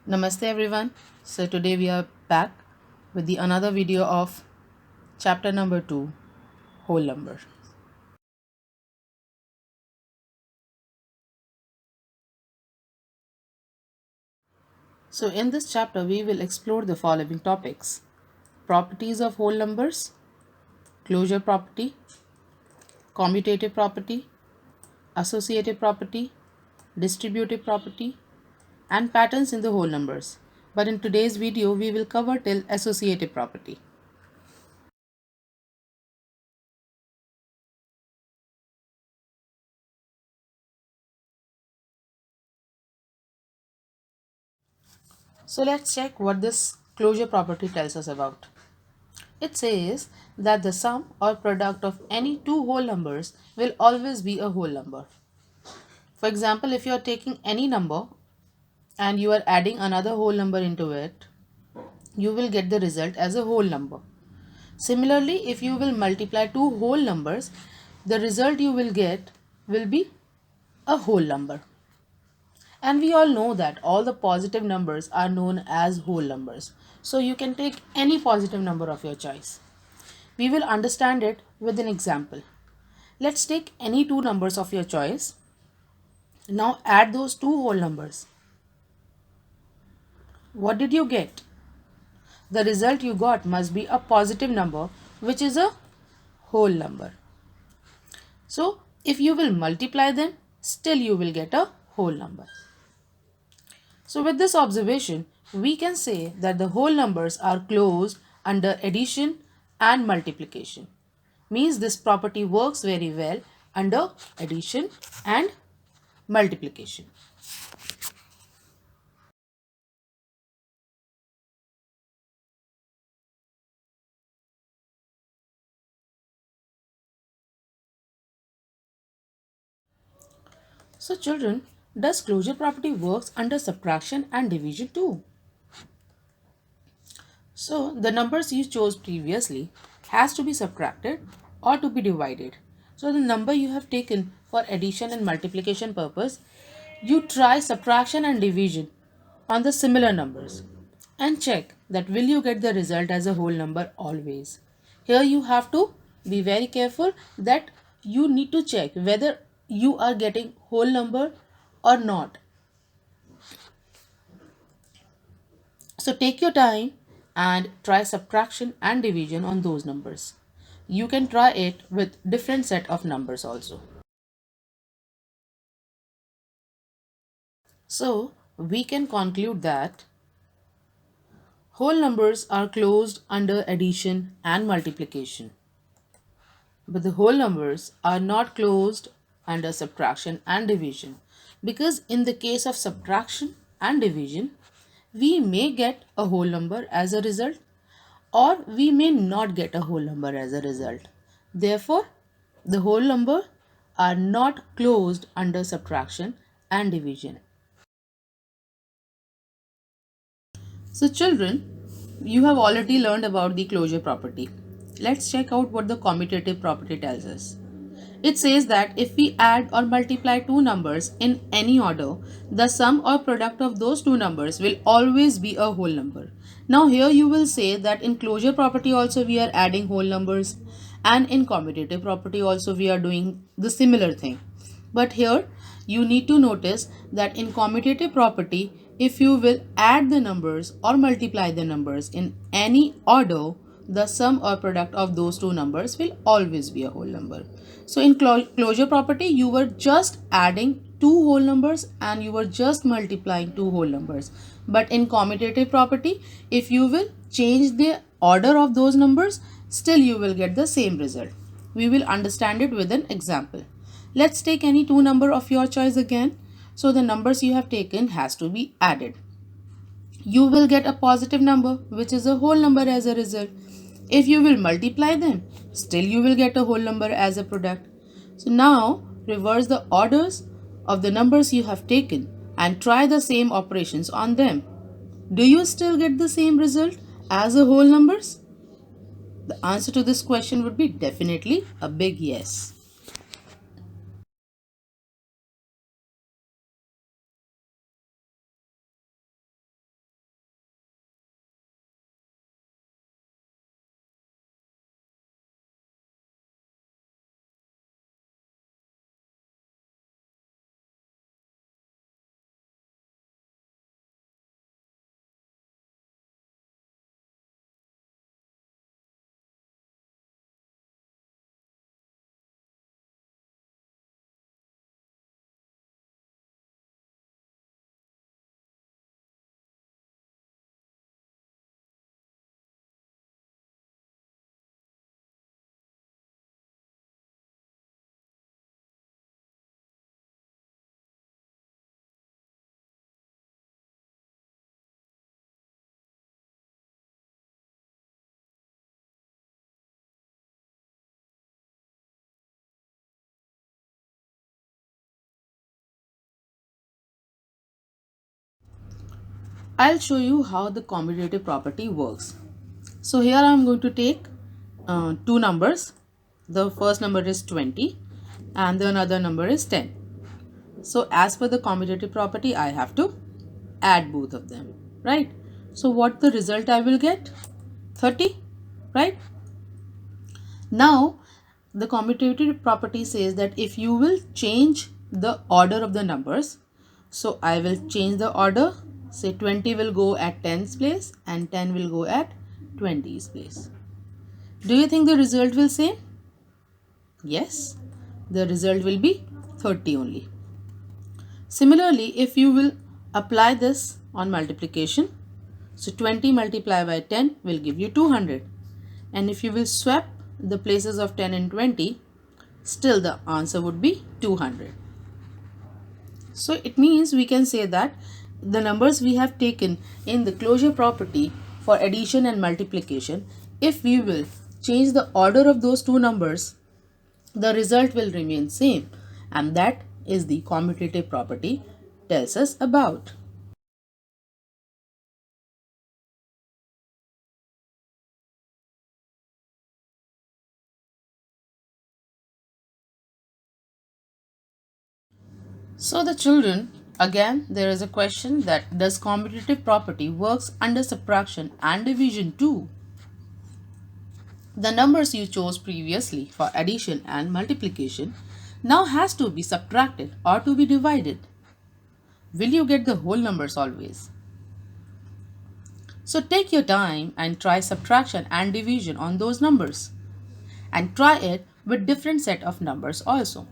Namaste everyone. So today we are back with the another video of chapter number 2, whole number. So in this chapter we will explore the following topics: properties of whole numbers, closure property, commutative property, associative property, distributive property, and patterns in the whole numbers. But in today's video we will cover till associative property. So let's check what this closure property tells us about. It says that the sum or product of any two whole numbers will always be a whole number. For example, if you are taking any number and you are adding another whole number into it, you will get the result as a whole number. Similarly, if you will multiply two whole numbers, the result you will get will be a whole number. And we all know that all the positive numbers are known as whole numbers. So you can take any positive number of your choice. We will understand it with an example. Let's take any two numbers of your choice. Now add those two whole numbers. What did you get? The result you got must be a positive number, which is a whole number. So if you will multiply them, still you will get a whole number. So with this observation, we can say that the whole numbers are closed under addition and multiplication. Means this property works very well under addition and multiplication. So children, does closure property works under subtraction and division too? So the numbers you chose previously has to be subtracted or to be divided. So the number you have taken for addition and multiplication purpose, you try subtraction and division on the similar numbers and check that will you get the result as a whole number always. Here you have to be very careful that you need to check whether you are getting whole number or not. So take your time and try subtraction and division on those numbers. You can try it with different set of numbers also. So we can conclude that whole numbers are closed under addition and multiplication. But the whole numbers are not closed under subtraction and division, because in the case of subtraction and division, we may get a whole number as a result or we may not get a whole number as a result. Therefore, the whole number are not closed under subtraction and division. So children, you have already learned about the closure property. Let's check out what the commutative property tells us. It says that if we add or multiply two numbers in any order, the sum or product of those two numbers will always be a whole number. Now here you will say that in closure property also we are adding whole numbers, and in commutative property also we are doing the similar thing. But here you need to notice that in commutative property, if you will add the numbers or multiply the numbers in any order, the sum or product of those two numbers will always be a whole number. So in closure property, you were just adding two whole numbers and you were just multiplying two whole numbers. But in commutative property, if you will change the order of those numbers, still you will get the same result. We will understand it with an example. Let's take any two number of your choice again. So the numbers you have taken has to be added. You will get a positive number, which is a whole number as a result. If you will multiply them, still you will get a whole number as a product. So now reverse the orders of the numbers you have taken and try the same operations on them. Do you still get the same result as a whole numbers? The answer to this question would be definitely a big yes. I'll show you how the commutative property works. So here I'm going to take two numbers. The first number is 20 and the another number is 10. So as per the commutative property, I have to add both of them, right? So what the result I will get? 30, right? Now the commutative property says that if you will change the order of the numbers, so I will change the order. Say 20 will go at 10's place and 10 will go at 20's place. Do you think the result will same? Yes, the result will be 30 only. Similarly, if you will apply this on multiplication, so 20 multiplied by 10 will give you 200. And if you will swap the places of 10 and 20, still the answer would be 200. So it means we can say that the numbers we have taken in the closure property for addition and multiplication, if we will change the order of those two numbers, the result will remain same, and that is the commutative property tells us about. So the children, again there is a question that does commutative property works under subtraction and division too? The numbers you chose previously for addition and multiplication now has to be subtracted or to be divided. Will you get the whole numbers always? So take your time and try subtraction and division on those numbers, and try it with different set of numbers also.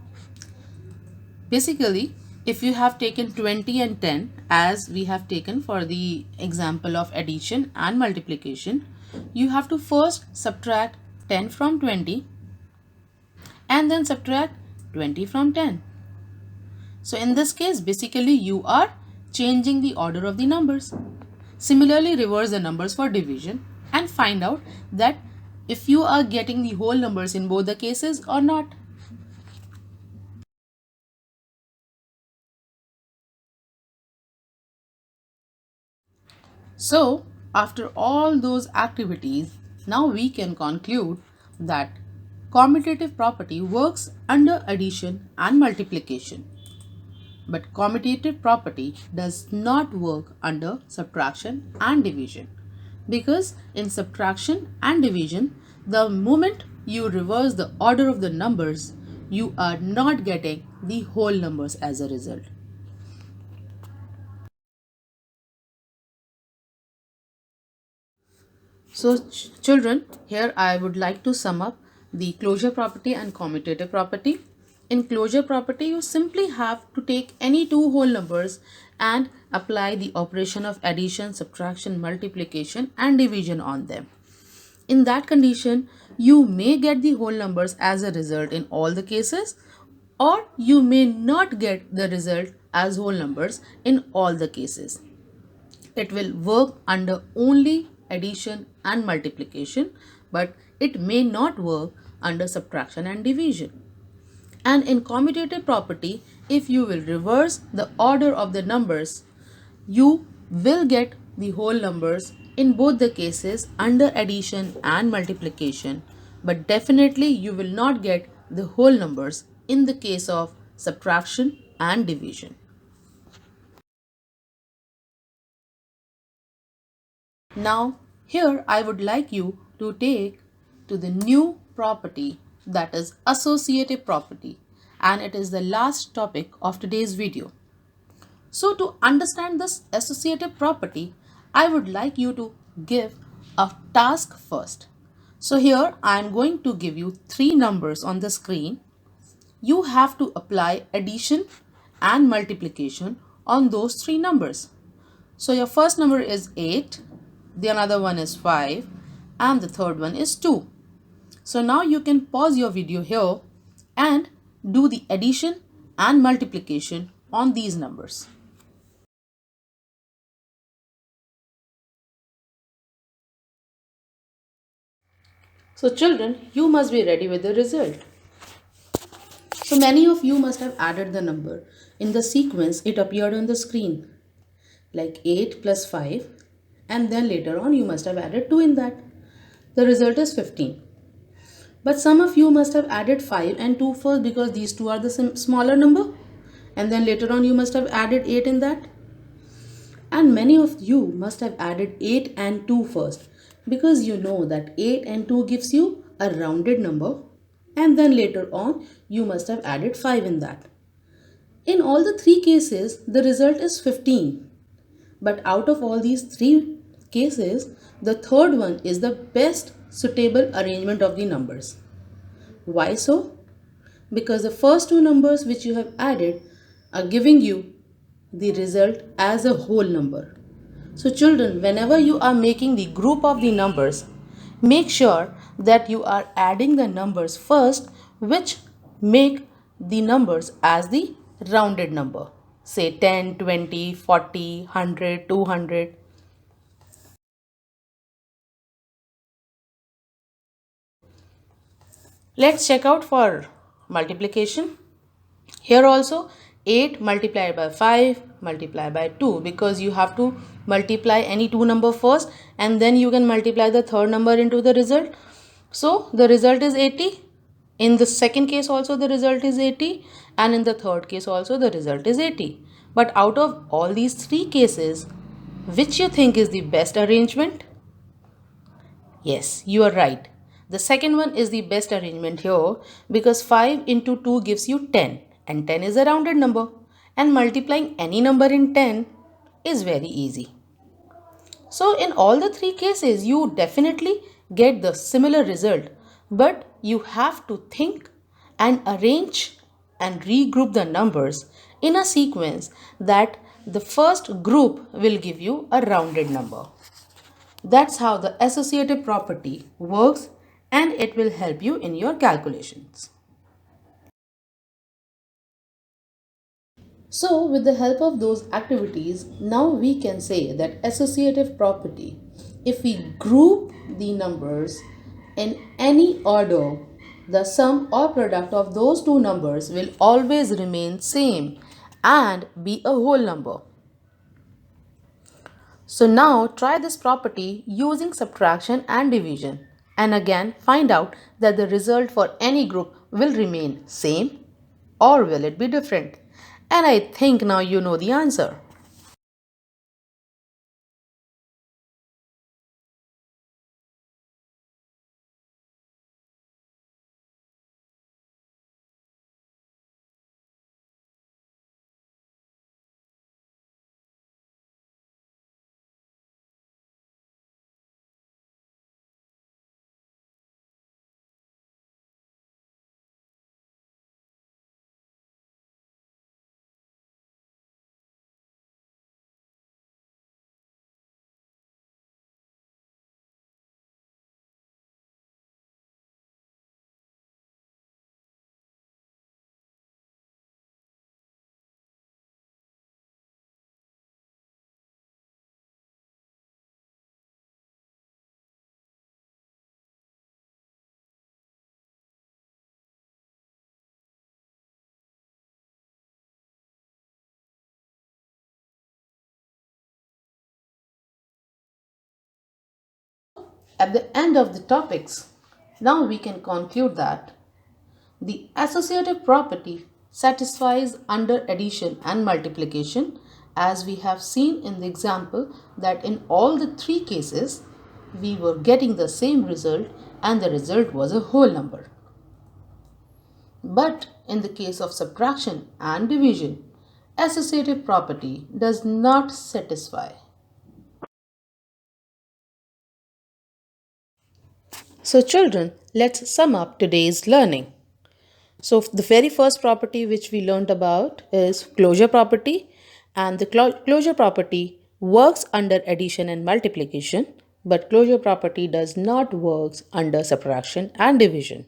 Basically, if you have taken 20 and 10 as we have taken for the example of addition and multiplication, you have to first subtract 10 from 20 and then subtract 20 from 10. So in this case, basically you are changing the order of the numbers. Similarly, reverse the numbers for division and find out that if you are getting the whole numbers in both the cases or not. So, after all those activities, now we can conclude that commutative property works under addition and multiplication. But commutative property does not work under subtraction and division, because in subtraction and division, the moment you reverse the order of the numbers, you are not getting the whole numbers as a result. So children, here I would like to sum up the closure property and commutative property. In closure property, you simply have to take any two whole numbers and apply the operation of addition, subtraction, multiplication and division on them. In that condition, you may get the whole numbers as a result in all the cases, or you may not get the result as whole numbers in all the cases. It will work under only addition and multiplication, but it may not work under subtraction and division. And in commutative property, if you will reverse the order of the numbers, you will get the whole numbers in both the cases under addition and multiplication, but definitely you will not get the whole numbers in the case of subtraction and division. Now, here I would like you to take to the new property, that is associative property, and it is the last topic of today's video. So to understand this associative property, I would like you to give a task first. So here I am going to give you three numbers on the screen. You have to apply addition and multiplication on those three numbers. So your first number is 8, the another one is 5, and the third one is 2. So now you can pause your video here and do the addition and multiplication on these numbers. So children, you must be ready with the result. So many of you must have added the number in the sequence it appeared on the screen. like 8 plus 5, and then later on you must have added 2 in that. The result is 15. But some of you must have added 5 and 2 first because these two are the smaller number, and then later on you must have added 8 in that. And many of you must have added 8 and 2 first because you know that 8 and 2 gives you a rounded number, and then later on you must have added 5 in that. In all the three cases, the result is 15. But out of all these three cases, the third one is the best suitable arrangement of the numbers. Why so? Because the first two numbers which you have added are giving you the result as a whole number. So children, whenever you are making the group of the numbers, make sure that you are adding the numbers first which make the numbers as the rounded number. Say 10, 20, 40, 100, 200. Let's check out for multiplication. Here also 8 multiplied by 5 multiplied by 2, because you have to multiply any two number first and then you can multiply the third number into the result. So the result is 80. In the second case also the result is 80, and in the third case also the result is 80. But out of all these three cases, which you think is the best arrangement? Yes, you are right. The second one is the best arrangement here because 5 into 2 gives you 10, and 10 is a rounded number, and multiplying any number in 10 is very easy. So in all the three cases you definitely get the similar result, but you have to think and arrange and regroup the numbers in a sequence that the first group will give you a rounded number. That's how the associative property works, and it will help you in your calculations. So with the help of those activities, now we can say that associative property, if we group the numbers in any order, the sum or product of those two numbers will always remain same and be a whole number. So now try this property using subtraction and division, and again find out that the result for any group will remain same or will it be different. And I think now you know the answer. At the end of the topics, now we can conclude that the associative property satisfies under addition and multiplication, as we have seen in the example that in all the three cases we were getting the same result and the result was a whole number. But in the case of subtraction and division, associative property does not satisfy. So children, let's sum up today's learning. So the very first property which we learned about is closure property, and the closure property works under addition and multiplication, but closure property does not work under subtraction and division.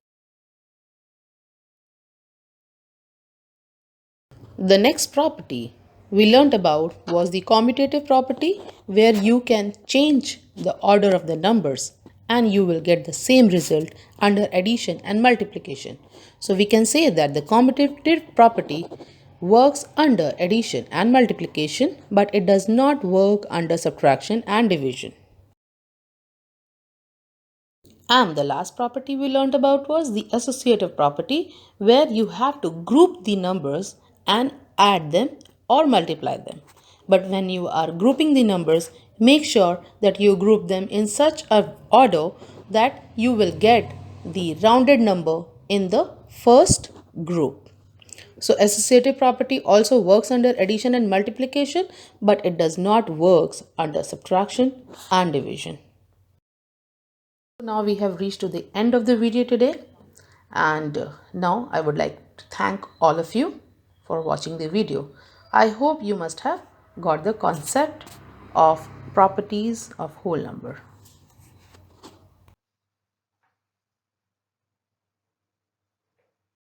The next property we learned about was the commutative property, where you can change the order of the numbers and you will get the same result under addition and multiplication. So we can say that the commutative property works under addition and multiplication, but it does not work under subtraction and division. And the last property we learned about was the associative property, where you have to group the numbers and add them or multiply them. But when you are grouping the numbers, make sure that you group them in such a order that you will get the rounded number in the first group. So associative property also works under addition and multiplication, but it does not work under subtraction and division. Now we have reached to the end of the video today, and now I would like to thank all of you for watching the video. I hope you must have got the concept of properties of whole number.